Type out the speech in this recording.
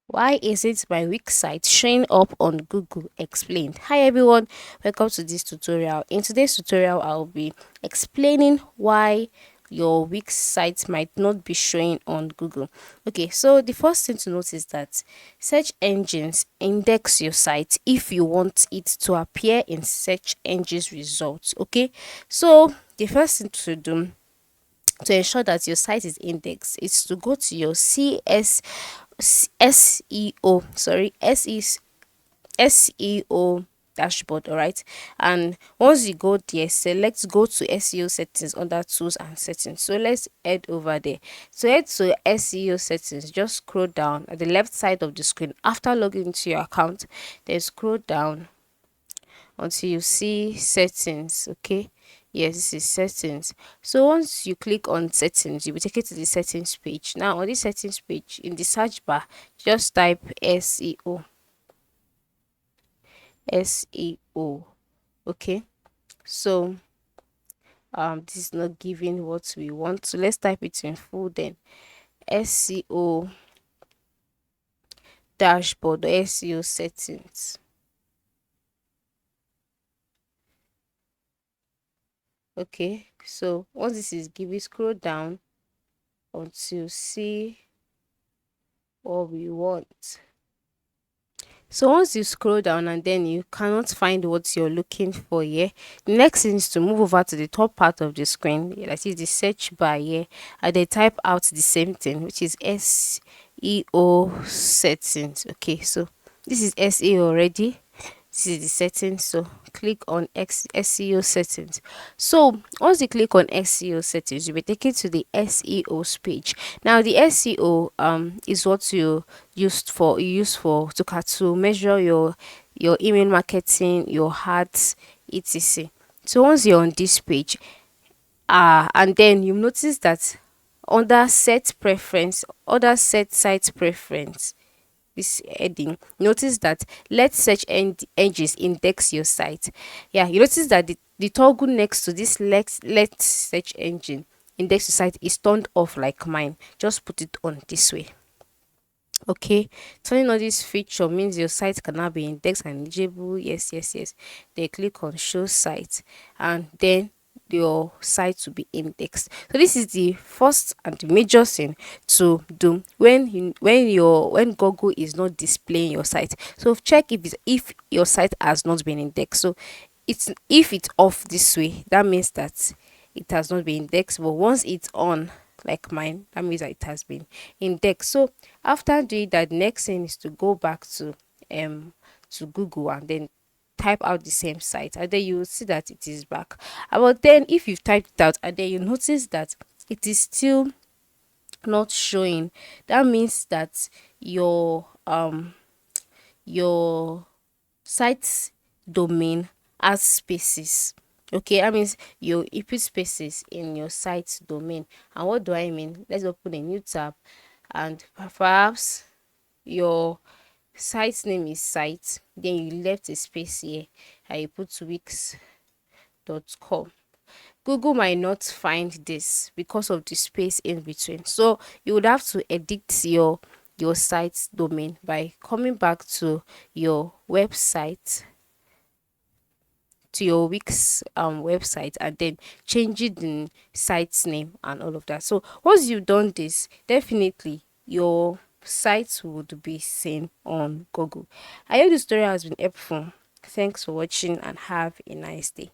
Why isn't my Wix site showing up on Google? Explained. Hi everyone, welcome to this tutorial. In today's tutorial, I'll be explaining why your Wix site might not be showing on Google. Okay, so the first thing to note is that search engines index your site if you want it to appear in search engines results. Okay, so the first thing to do to ensure that your site is indexed is to go to your SEO, sorry, SEO dashboard. All right, and once you go there, select go to SEO settings under tools and settings. So let's head over there. So head to SEO settings, just scroll down at the left side of the screen after logging into your account, then scroll down until you see settings. Okay, yes, this is settings. So once you click on settings, you'll be taken to the settings page. Now on this settings page, in the search bar, just type SEO. Okay, so this is not giving what we want, so let's type it in full. Then SEO dashboard or SEO settings. Okay, so once this is given, scroll down until you see what we want. So once you scroll down and then you cannot find what you're looking for here, the next thing is to move over to the top part of the screen, that is the search bar here, and then type out the same thing, which is SEO settings. Okay, so this is SEO already. This is the settings, so click on SEO settings. So once you click on SEO settings, you'll be taken to the SEO page. Now the SEO is what you use for to measure your email marketing, your ads, etc. So once you're on this page, and then you notice that under set preference, other set site preference, this heading, notice that let search engines index your site. Yeah, you notice that the toggle next to this let search engine index your site is turned off like mine. Just put it on this way. Okay, turning on this feature means your site cannot be indexed and eligible. Yes, yes, yes. Then click on show site, and then your site will be indexed. So this is the first and the major thing to do when Google is not displaying your site. So check if your site has not been indexed. So if it's off this way, that means that it has not been indexed. But once it's on, like mine, that means that it has been indexed. So after doing that, next thing is to go back to Google and then type out the same site, and then you will see that it is back. But then if you've typed it out and then you notice that it is still not showing, that means that your site domain has spaces. Okay, that means you put spaces in your site domain. And what do I mean? Let's open a new tab, and perhaps your site name is site, then you left a space here and you put wix.com. Google might not find this because of the space in between. So you would have to edit your site's domain by coming back to your website, to your Wix website, and then changing the site's name and all of that. So once you've done this, definitely your site would be seen on Google. I hope this story has been helpful. Thanks for watching and have a nice day.